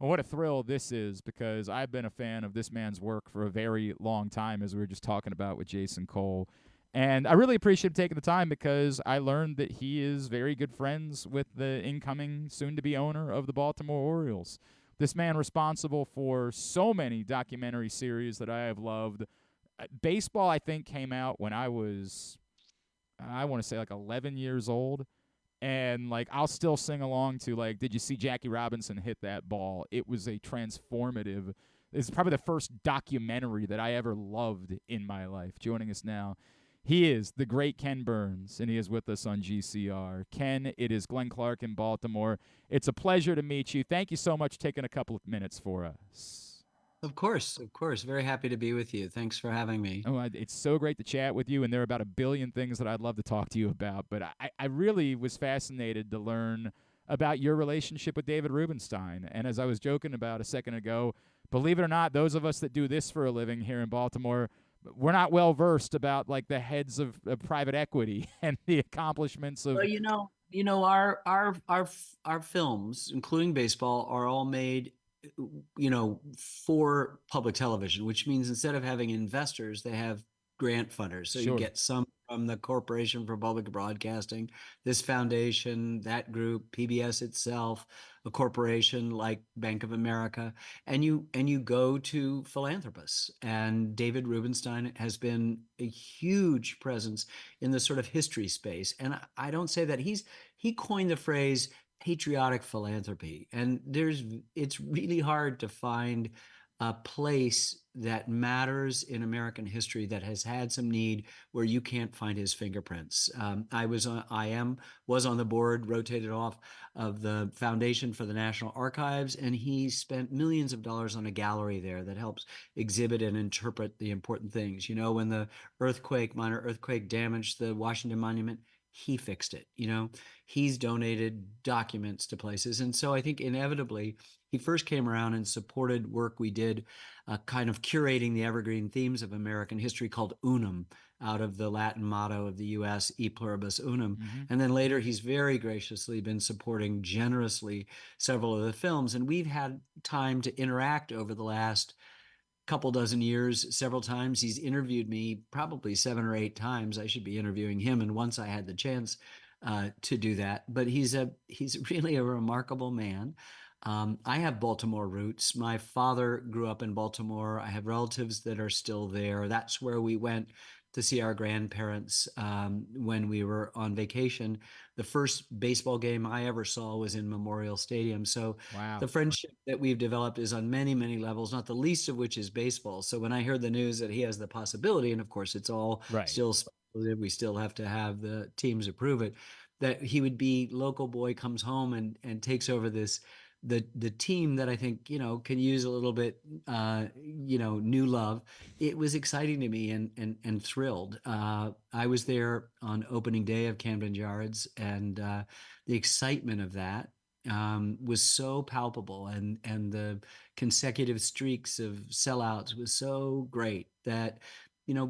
Well, what a thrill this is because I've been a fan of this man's work for a very long time, as we were just talking about with Jason Cole. And I really appreciate him taking the time because I learned that he is very good friends with the incoming, soon to be owner of the Baltimore Orioles. This man responsible for so many documentary series that I have loved. Baseball, I think, came out when I was, I want to say like 11 years old, and like I'll still sing along to like, did you see Jackie Robinson hit that ball? It was a transformative. It's probably the first documentary that I ever loved in my life. Joining us now, he is the great Ken Burns, and he is with us on GCR. Ken, it is Glenn Clark in Baltimore. It's a pleasure to meet you. Thank you so much for taking a couple of minutes for us. Of course, of course. Very happy to be with you. Thanks for having me. Oh, it's so great to chat with you, and there are about a billion things that I'd love to talk to you about. But I really was fascinated to learn about your relationship with David Rubenstein. And as I was joking about a second ago, believe it or not, those of us that do this for a living here in Baltimore, we're not well versed about like the heads of private equity and the accomplishments of. Well, our films, including baseball, are all made, for public television, which means instead of having investors, they have grant funders. So you Sure. get some from the Corporation for Public Broadcasting, this foundation, that group, PBS itself, a corporation like Bank of America, and you go to philanthropists. And David Rubenstein has been a huge presence in the sort of history space. And I don't say that he coined the phrase patriotic philanthropy. And it's really hard to find a place that matters in American history that has had some need where you can't find his fingerprints. Was on the board, rotated off of the Foundation for the National Archives, and he spent millions of dollars on a gallery there that helps exhibit and interpret the important things. When the minor earthquake damaged the Washington Monument, he fixed it. He's donated documents to places. And so I think inevitably he first came around and supported work we did, kind of curating the evergreen themes of American history called Unum, out of the Latin motto of the US, E pluribus unum. Mm-hmm. And then later he's very graciously been supporting generously several of the films. And we've had time to interact over the last couple dozen years, several times. He's interviewed me probably 7 or 8 times. I should be interviewing him, and once I had the chance to do that. But he's really a remarkable man. I have Baltimore roots. My father grew up in Baltimore. I have relatives that are still there. That's where we went to see our grandparents when we were on vacation. The first baseball game I ever saw was in Memorial Stadium. So Wow. the friendship that we've developed is on many, many levels, not the least of which is baseball. So when I heard the news that he has the possibility, and of course it's all Right. still speculative, we still have to have the teams approve it, that he would be local boy comes home and takes over the team that I think can use a little bit new love. It was exciting to me and thrilled. I was there on opening day of Camden Yards, and the excitement of that was so palpable, and the consecutive streaks of sellouts was so great that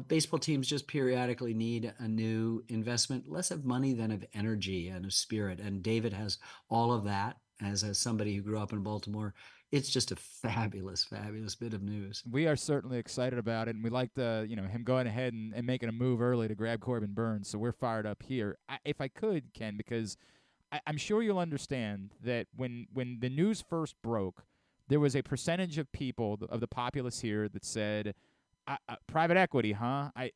baseball teams just periodically need a new investment, less of money than of energy and of spirit. And David has all of that. As somebody who grew up in Baltimore, it's just a fabulous, fabulous bit of news. We are certainly excited about it, and we like him going ahead and making a move early to grab Corbin Burns. So we're fired up here. If I could, Ken, because I'm sure you'll understand that when the news first broke, there was a percentage of people of the populace here that said, private equity, huh? I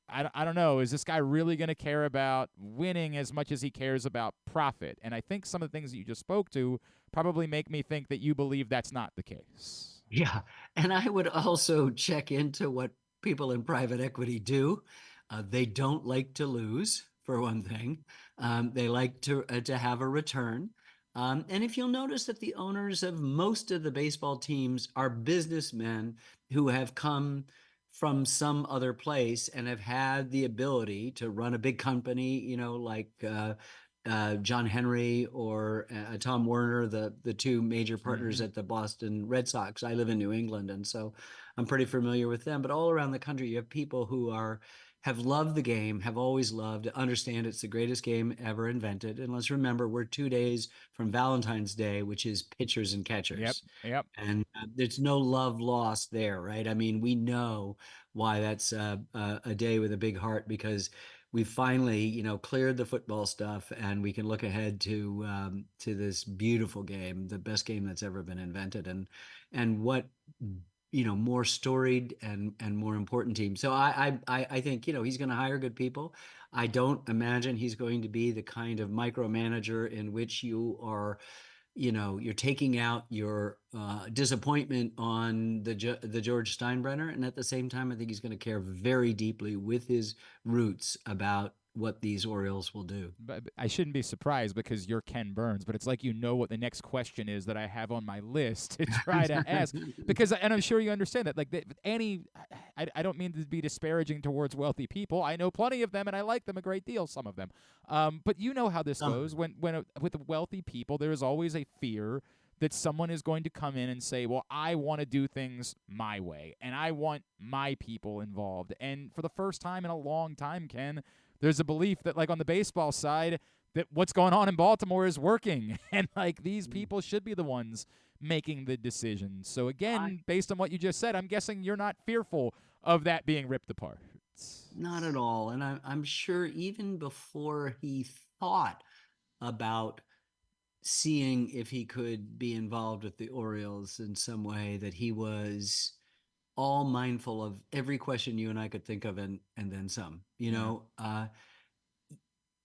don't know. Is this guy really going to care about winning as much as he cares about profit? And I think some of the things that you just spoke to probably make me think that you believe that's not the case. Yeah. And I would also check into what people in private equity do. They don't like to lose, for one thing. They like to have a return. And if you'll notice that the owners of most of the baseball teams are businessmen who have come from some other place and have had the ability to run a big company, like John Henry or Tom Werner, the two major partners Mm-hmm. at the Boston Red Sox. I live in New England, and so I'm pretty familiar with them. But all around the country, you have people who have loved the game, have always loved, understand it's the greatest game ever invented. And let's remember, we're 2 days from Valentine's Day, which is pitchers and Yep. catchers. Yep. And there's no love lost there, right? I mean, we know why that's a day with a big heart, because we finally, cleared the football stuff, and we can look ahead to this beautiful game, the best game that's ever been invented, and what more storied and more important team. So I think he's going to hire good people. I don't imagine he's going to be the kind of micromanager in which you're taking out your disappointment on the George Steinbrenner, and at the same time, I think he's going to care very deeply with his roots about what these Orioles will do. But I shouldn't be surprised because you're Ken Burns, but it's like you know what the next question is that I have on my list to try to ask because, and I'm sure you understand that. Like I don't mean to be disparaging towards wealthy people. I know plenty of them, and I like them a great deal. Some of them, but you know how this goes. With wealthy people, there is always a fear that someone is going to come in and say, well, I want to do things my way and I want my people involved. And for the first time in a long time, Ken, there's a belief that, like, on the baseball side, that what's going on in Baltimore is working and like these people should be the ones making the decisions. So I again, based on what you just said, I'm guessing you're not fearful of that being ripped apart. Not at all. And I'm sure even before he thought about seeing if he could be involved with the Orioles in some way, that he was all mindful of every question you and I could think of, and then some. Yeah.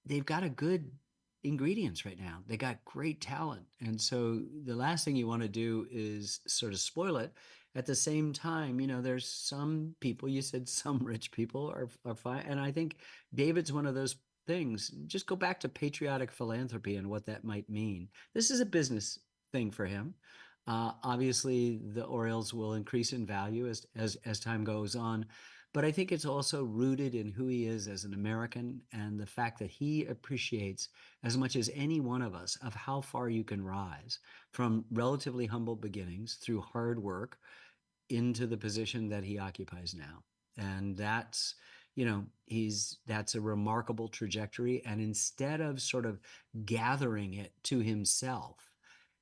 They've got a good ingredients right now. They got great talent. And so the last thing you want to do is sort of spoil it. At the same time, there's some people, you said some rich people are fine. And I think David's one of those things. Just go back to patriotic philanthropy and what that might mean. This is a business thing for him. Obviously, the Orioles will increase in value as time goes on, but I think it's also rooted in who he is as an American, and the fact that he appreciates, as much as any one of us, of how far you can rise from relatively humble beginnings through hard work into the position that he occupies now. And that's a remarkable trajectory. And instead of sort of gathering it to himself,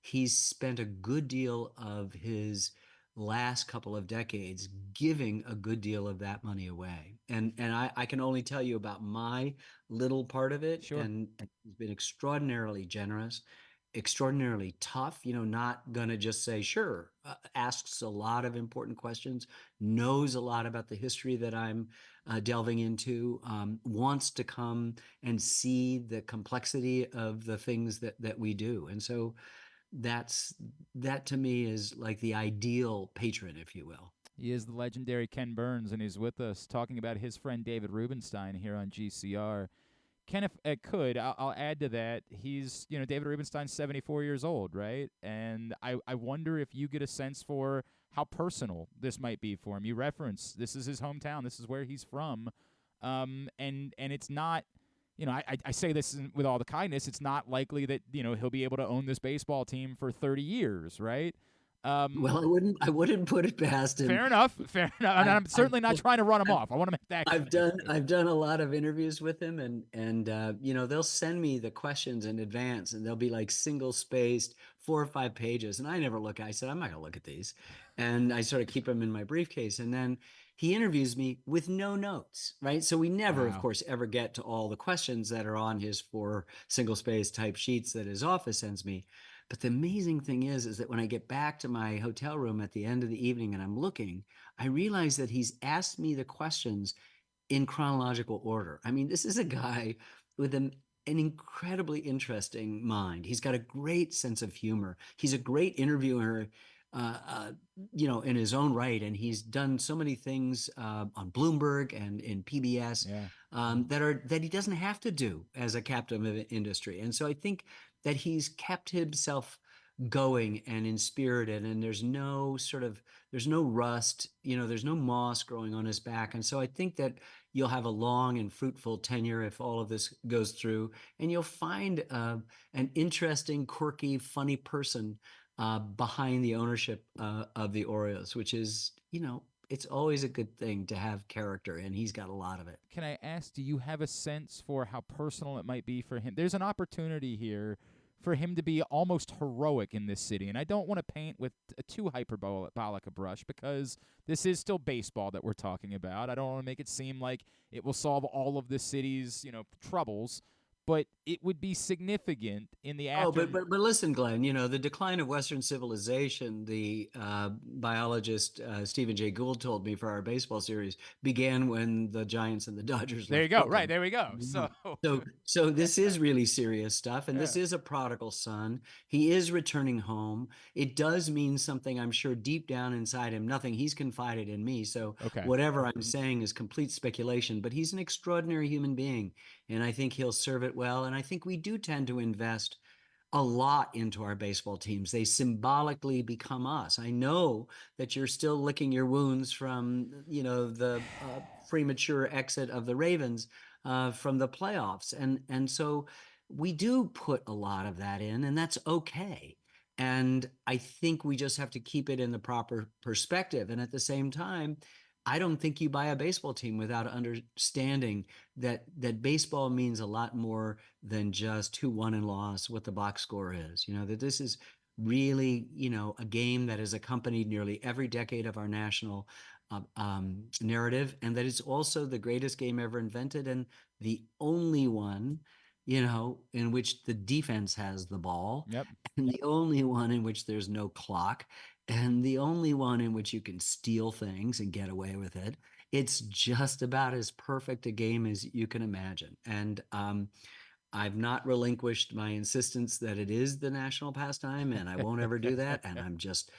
he's spent a good deal of his last couple of decades giving a good deal of that money away. And I can only tell you about my little part of it. Sure. And he's been extraordinarily generous, extraordinarily tough, not going to just say, sure, asks a lot of important questions, knows a lot about the history that I'm delving into, wants to come and see the complexity of the things that we do. And so that's that to me is like the ideal patron, if you will. He is the legendary Ken Burns, and he's with us talking about his friend David Rubenstein here on GCR. Ken, if I could, I'll add to that. He's, David Rubenstein's 74 years old, right? And I wonder if you get a sense for how personal this might be for him. You reference this is his hometown, this is where he's from, and it's not. I say this with all the kindness. It's not likely that he'll be able to own this baseball team for 30 years, right? Well, Um, I wouldn't put it past him. Fair enough. Fair enough. And I've, I'm I've, certainly not trying to run him I've off. I want to make that I've clear done too. I've done a lot of interviews with him, and they'll send me the questions in advance, and they'll be like single spaced, 4 or 5 pages, and I never look. I said I'm not gonna look at these, and I sort of keep them in my briefcase, and then he interviews me with no notes, right? So we never, of Wow. course, ever get to all the questions that are on his 4 single space type sheets that his office sends me. But the amazing thing is that when I get back to my hotel room at the end of the evening and I'm looking, I realize that he's asked me the questions in chronological order. I mean, this is a guy with an incredibly interesting mind. He's got a great sense of humor. He's a great interviewer, uh, uh, in his own right. And he's done so many things on Bloomberg and in PBS Yeah. Yeah. that he doesn't have to do as a captain of industry. And so I think that he's kept himself going and inspirited, and there's no rust, there's no moss growing on his back. And so I think that you'll have a long and fruitful tenure if all of this goes through, and you'll find an interesting, quirky, funny person behind the ownership of the Orioles, which is, it's always a good thing to have character, and he's got a lot of it. Can I ask, do you have a sense for how personal it might be for him? There's an opportunity here for him to be almost heroic in this city. And I don't want to paint with a too hyperbolic a brush because this is still baseball that we're talking about. I don't want to make it seem like it will solve all of the city's, troubles, but it would be significant in the Oh, after. but listen, Glenn. The decline of Western civilization. The biologist Stephen Jay Gould told me for our baseball series began when the Giants and the Dodgers There you left go. Right, Brooklyn. there we go. So, Mhm. So this is really serious stuff, and yeah. this is a prodigal son. He is returning home. It does mean something, I'm sure, deep down inside him. Nothing he's confided in me, so Okay. whatever I'm saying is complete speculation. But he's an extraordinary human being, and I think he'll serve it well. And I think we do tend to invest a lot into our baseball teams. They symbolically become us. I know that you're still licking your wounds from, the premature exit of the Ravens from the playoffs, and so we do put a lot of that in, and that's okay. And I think we just have to keep it in the proper perspective. And at the same time, I don't think you buy a baseball team without understanding that baseball means a lot more than just who won and lost, what the box score is. That this is really, a game that has accompanied nearly every decade of our national narrative, and that it's also the greatest game ever invented and the only one, in which the defense has the ball, Yep. and the only one in which there's no clock, and the only one in which you can steal things and get away with it. It's just about as perfect a game as you can imagine. And I've not relinquished my insistence that it is the national pastime, and I won't ever do that. And I'm just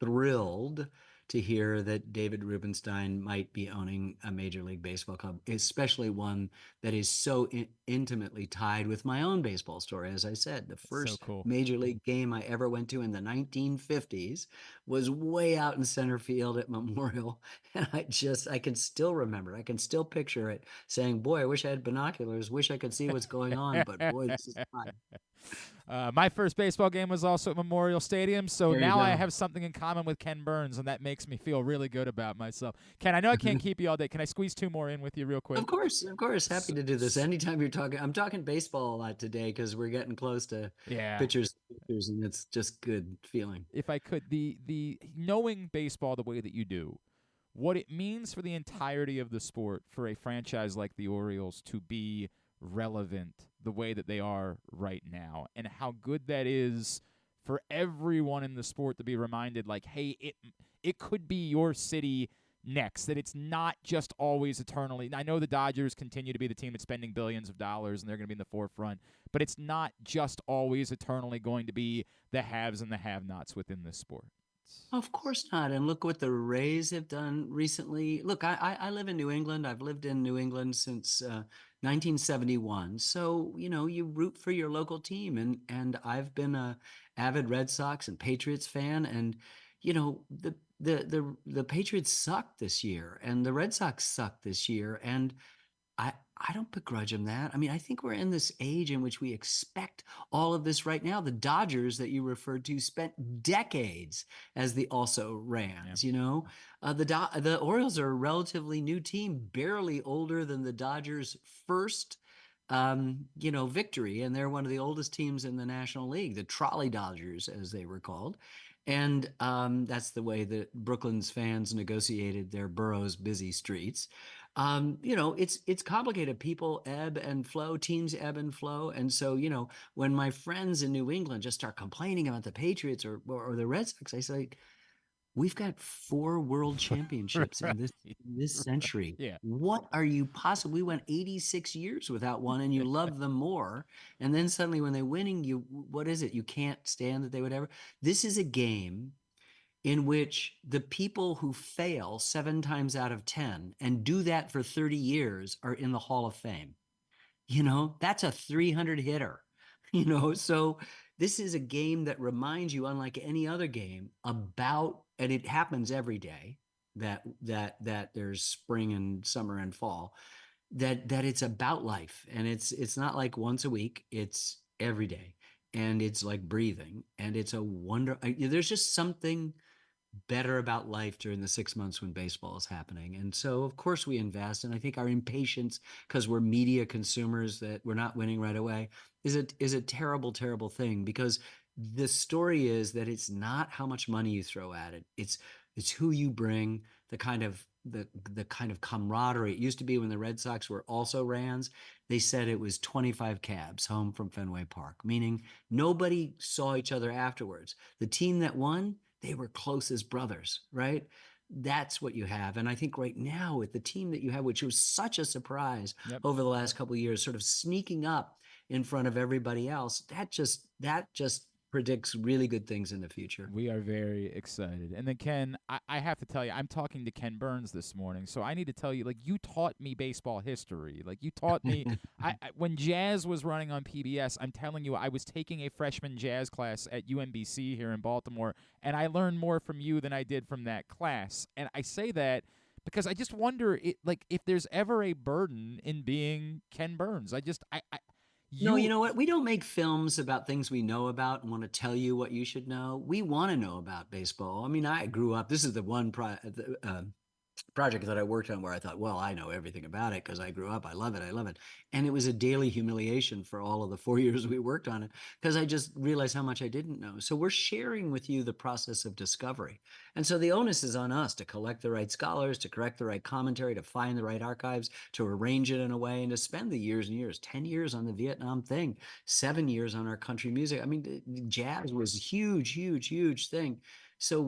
thrilled to hear that David Rubenstein might be owning a Major League Baseball club, especially one that is so intimately tied with my own baseball story. As I said, the So first cool. Major League game I ever went to in the 1950s was way out in center field at Memorial. And I can still remember, I can still picture it saying, boy, I wish I had binoculars, wish I could see what's going on, but boy, this is fun. My first baseball game was also at Memorial Stadium, so There you now I go. have something in common with Ken Burns, and that makes me feel really good about myself. Ken, I know I can't keep you all day. Can I squeeze two more in with you real quick? Of course, of course. Happy S to do this. s Anytime you're talking, I'm talking baseball a lot today because we're getting close to yeah. pitchers, and it's just good feeling. If I could, the knowing baseball the way that you do, what it means for the entirety of the sport for a franchise like the Orioles to be relevant the way that they are right now, and how good that is for everyone in the sport to be reminded, like, hey, it could be your city next. That it's not just always eternally. I know the Dodgers continue to be the team that's spending billions of dollars and they're going to be in the forefront, but it's not just always eternally going to be the haves and the have-nots within this sport. Of course not. And look what the Rays have done recently. Look, I live in New England. I've lived in New England since 1971. So, you root for your local team. And I've been a avid Red Sox and Patriots fan. And, the Patriots sucked this year and the Red Sox sucked this year. And I don't begrudge him that. I mean, I think we're in this age in which we expect all of this right now. The Dodgers that you referred to spent decades as the also Yeah. rans. The Orioles are a relatively new team, barely older than the Dodgers' first victory, and they're one of the oldest teams in the National League, the Trolley Dodgers, as they were called. And that's the way that Brooklyn's fans negotiated their borough's busy streets. It's complicated. People ebb and flow, teams ebb and flow. And so, when my friends in New England just start complaining about the Patriots or the Red Sox, I say, we've got 4 world championships Right. in this century. Yeah. What are you possibly? We went 86 years without one, and you love them more. And then suddenly, when they're winning, what is it? You can't stand that they would ever. This is a game in which the people who fail 7 times out of 10 and do that for 30 years are in the Hall of Fame. That's a 300 hitter. So this is a game that reminds you, unlike any other game, about, and it happens every day that there's spring and summer and fall, that it's about life, and it's not like once a week, it's every day, and it's like breathing, and it's a wonder. There's just something better about life during the 6 months when baseball is happening. And so, of course, we invest. And I think our impatience, because we're media consumers, that we're not winning right away, is a terrible, terrible thing. Because the story is that it's not how much money you throw at it. It's who you bring, the kind of camaraderie. It used to be when the Red Sox were also Rans, they said it was 25 cabs home from Fenway Park, meaning nobody saw each other afterwards. The team that won, they were close as brothers, right? That's what you have. And I think right now with the team that you have, which was such a surprise Yep. over the last couple of years, sort of sneaking up in front of everybody else, that just predicts really good things in the future. We are very excited. And then Ken, I have to tell you, I'm talking to Ken Burns this morning, so I need to tell you, like, you taught me baseball history. Like, you taught me. When Jazz was running on PBS, I'm telling you, I was taking a freshman jazz class at UMBC here in Baltimore, and I learned more from you than I did from that class. And I say that because I just wonder, like, if there's ever a burden in being Ken Burns. No, you You know what? We don't make films about things we know about and want to tell you what you should know. We want to know about baseball. I mean, I grew up. This is the one project that I worked on where I thought, well, I know everything about it because I grew up. I love it. I love it. And it was a daily humiliation for all of the 4 years we worked on it because I just realized how much I didn't know. So we're sharing with you the process of discovery. And so the onus is on us to collect the right scholars, to correct the right commentary, to find the right archives, to arrange it in a way, and to spend the years and years, 10 years on the Vietnam thing, 7 years on our country music. I mean, jazz was a huge, huge, huge thing. So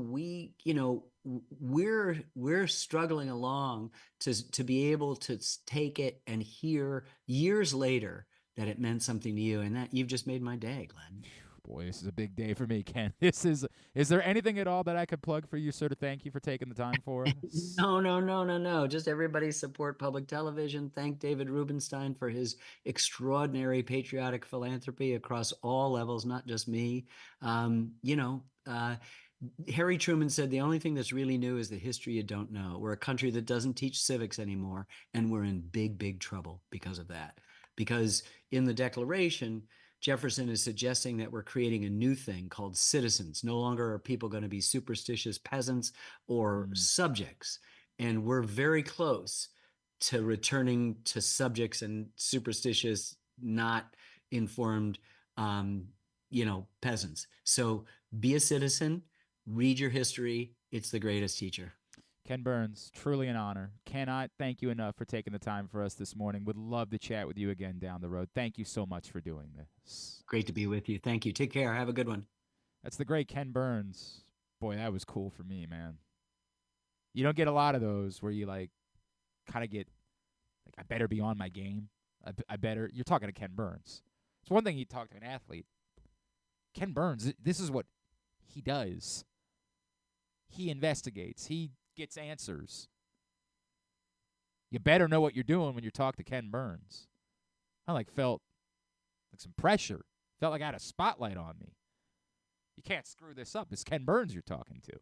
we're struggling along to be able to take it and hear years later that it meant something to you, and that you've just made my day, Glenn. Boy, this is a big day for me, Ken. This is. Is there anything at all that I could plug for you, sir, to thank you for taking the time for us? No, no, no, no, no. Just everybody support public television. Thank David Rubenstein for his extraordinary patriotic philanthropy across all levels, not just me. Um, you know, uh, Harry Truman said the only thing that's really new is the history you don't know. We're a country that doesn't teach civics anymore, and we're in big, big trouble because of that. Because in the Declaration, Jefferson is suggesting that we're creating a new thing called citizens. No longer are people going to be superstitious peasants or Mm. subjects. And we're very close to returning to subjects and superstitious, not informed, um, peasants. So be a citizen, read your history. It's the greatest teacher. Ken Burns, truly an honor. Cannot thank you enough for taking the time for us this morning. Would love to chat with you again down the road. Thank you so much for doing this. Great to be with you. Thank you. Take care. Have a good one. That's the great Ken Burns. Boy, that was cool for me, man. You don't get a lot of those where you like kind of get like I better be on my game. I better. You're talking to Ken Burns. It's one thing you talk to an athlete. Ken Burns, this is what he does. He investigates. He gets answers. You better know what you're doing when you talk to Ken Burns. I felt like some pressure. Felt like I had a spotlight on me. You can't screw this up. It's Ken Burns you're talking to.